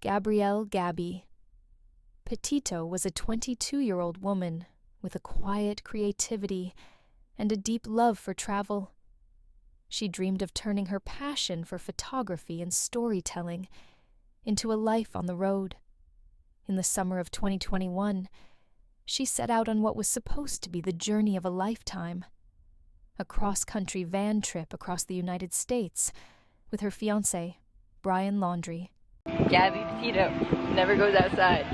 Gabby Petito was a 22-year-old woman with a quiet creativity and a deep love for travel. She dreamed of turning her passion for photography and storytelling into a life on the road. In the summer of 2021, she set out on what was supposed to be the journey of a lifetime, a cross-country van trip across the United States with her fiancé, Brian Laundrie. Gabby Petito never goes outside.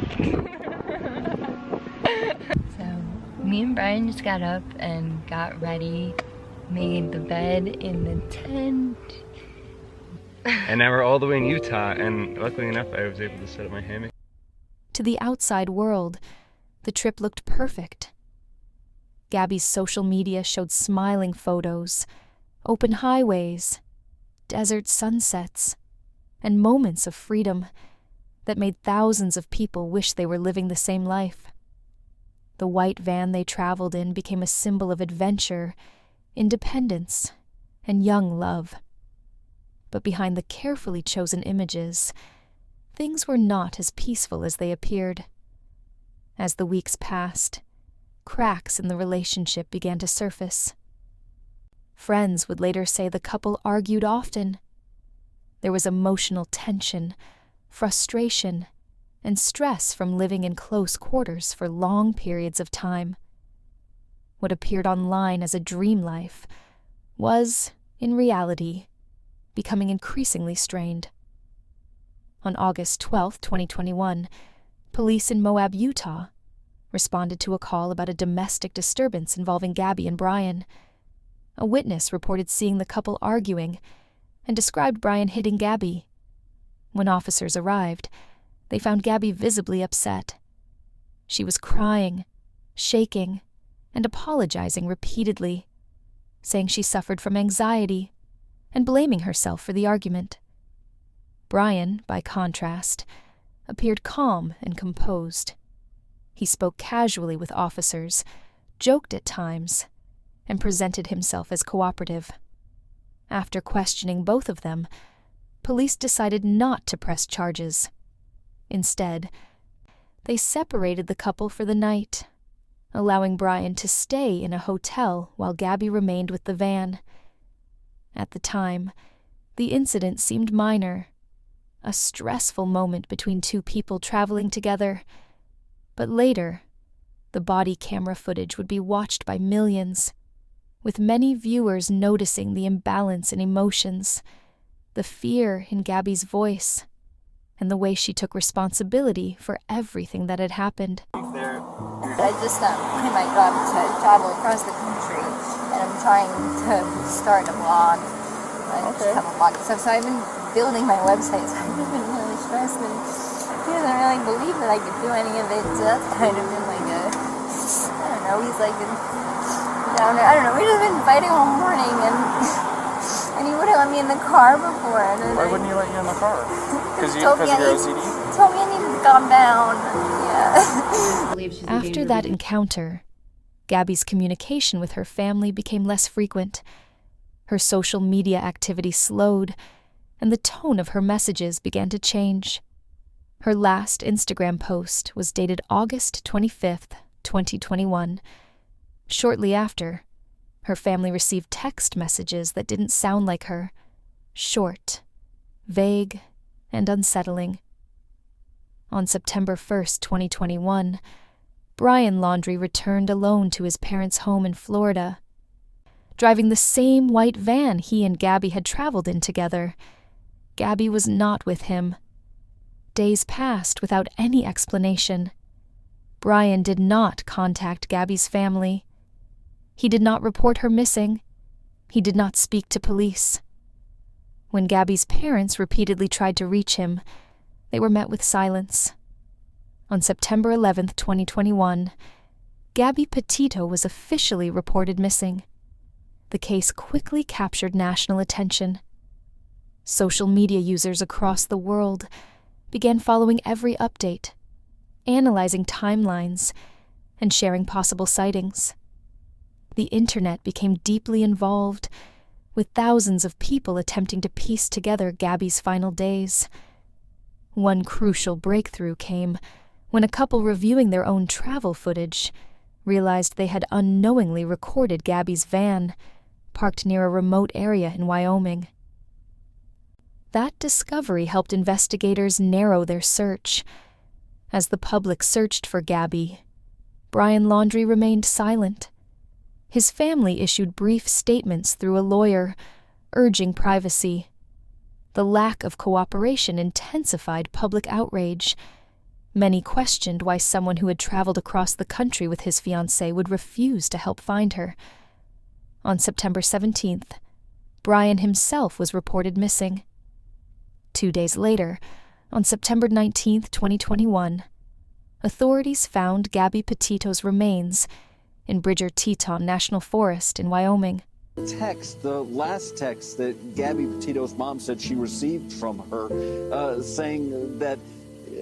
So, me and Brian just got up and got ready, made the bed in the tent. And now we're all the way in Utah, and luckily enough, I was able to set up my hammock. To the outside world, the trip looked perfect. Gabby's social media showed smiling photos, open highways, desert sunsets, and moments of freedom that made thousands of people wish they were living the same life. The white van they traveled in became a symbol of adventure, independence, and young love. But behind the carefully chosen images, things were not as peaceful as they appeared. As the weeks passed, cracks in the relationship began to surface. Friends would later say the couple argued often. There was emotional tension, frustration, and stress from living in close quarters for long periods of time. What appeared online as a dream life was, in reality, becoming increasingly strained. On August 12, 2021, police in Moab, Utah, responded to a call about a domestic disturbance involving Gabby and Brian. A witness reported seeing the couple arguing and described Brian hitting Gabby. When officers arrived, they found Gabby visibly upset. She was crying, shaking, and apologizing repeatedly, saying she suffered from anxiety and blaming herself for the argument. Brian, by contrast, appeared calm and composed. He spoke casually with officers, joked at times, and presented himself as cooperative. After questioning both of them, police decided not to press charges. Instead, they separated the couple for the night, allowing Brian to stay in a hotel while Gabby remained with the van. At the time, the incident seemed minor, a stressful moment between two people traveling together. But later, the body camera footage would be watched by millions, with many viewers noticing the imbalance in emotions, the fear in Gabby's voice, and the way she took responsibility for everything that had happened. I just quit my job to travel across the country, and I'm trying to start a blog. I just have a blog and stuff, so I've been building my website, so I've just been really stressed, and he doesn't really believe that I could do any of it, so that's kind of been like a, I don't know, he's like a downer. I don't know, we've just been fighting all morning, and he wouldn't let me in the car before. And then why wouldn't he let you in the car? Because he you're OCD? Told me I needed to calm down, yeah. After that encounter, Gabby's communication with her family became less frequent. Her social media activity slowed, and the tone of her messages began to change. Her last Instagram post was dated August 25th, 2021. Shortly after, her family received text messages that didn't sound like her, short, vague, and unsettling. On September 1st, 2021, Brian Laundrie returned alone to his parents' home in Florida. Driving the same white van he and Gabby had traveled in together, Gabby was not with him. Days passed without any explanation. Brian did not contact Gabby's family. He did not report her missing. He did not speak to police. When Gabby's parents repeatedly tried to reach him, they were met with silence. On September 11th, 2021, Gabby Petito was officially reported missing. The case quickly captured national attention. Social media users across the world began following every update, analyzing timelines, and sharing possible sightings. The internet became deeply involved, with thousands of people attempting to piece together Gabby's final days. One crucial breakthrough came when a couple reviewing their own travel footage realized they had unknowingly recorded Gabby's van, parked near a remote area in Wyoming. That discovery helped investigators narrow their search. As the public searched for Gabby, Brian Laundrie remained silent. His family issued brief statements through a lawyer, urging privacy. The lack of cooperation intensified public outrage. Many questioned why someone who had traveled across the country with his fiancée would refuse to help find her. On September 17th, Brian himself was reported missing. 2 days later, on September 19, 2021, authorities found Gabby Petito's remains in Bridger-Teton National Forest in Wyoming. The last text that Gabby Petito's mom said she received from her, saying that,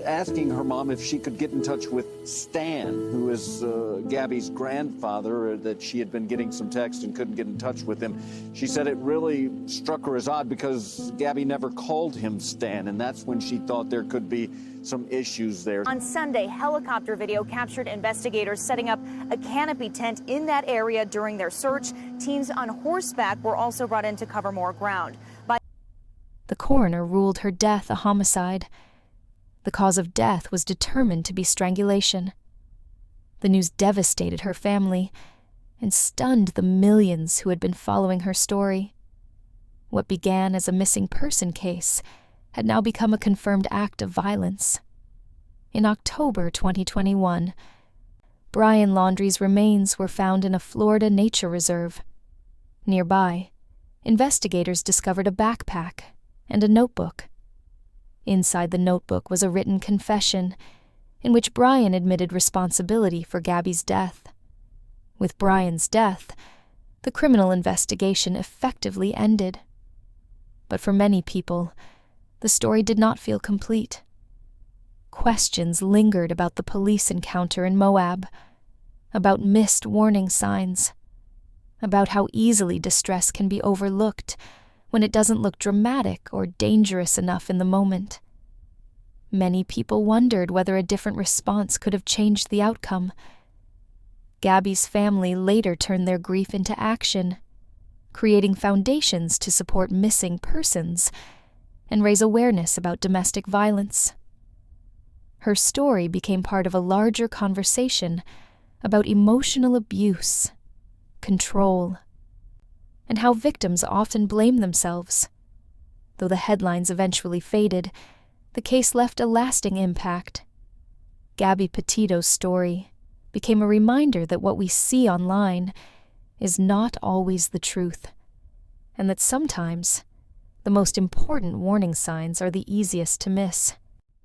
asking her mom if she could get in touch with Stan, who is Gabby's grandfather, that she had been getting some text and couldn't get in touch with him. She said it really struck her as odd because Gabby never called him Stan, and that's when she thought there could be some issues there. On Sunday, helicopter video captured investigators setting up a canopy tent in that area during their search. Teams on horseback were also brought in to cover more ground. The coroner ruled her death a homicide. The cause of death was determined to be strangulation. The news devastated her family and stunned the millions who had been following her story. What began as a missing person case had now become a confirmed act of violence. In October 2021, Brian Laundrie's remains were found in a Florida nature reserve. Nearby, investigators discovered a backpack and a notebook. Inside the notebook was a written confession in which Brian admitted responsibility for Gabby's death. With Brian's death, the criminal investigation effectively ended. But for many people, the story did not feel complete. Questions lingered about the police encounter in Moab, about missed warning signs, about how easily distress can be overlooked when it doesn't look dramatic or dangerous enough in the moment. Many people wondered whether a different response could have changed the outcome. Gabby's family later turned their grief into action, creating foundations to support missing persons and raise awareness about domestic violence. Her story became part of a larger conversation about emotional abuse, control, and how victims often blame themselves. Though the headlines eventually faded, the case left a lasting impact. Gabby Petito's story became a reminder that what we see online is not always the truth, and that sometimes the most important warning signs are the easiest to miss.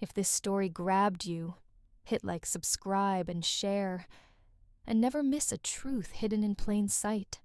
If this story grabbed you, hit like, subscribe, and share, and never miss a truth hidden in plain sight.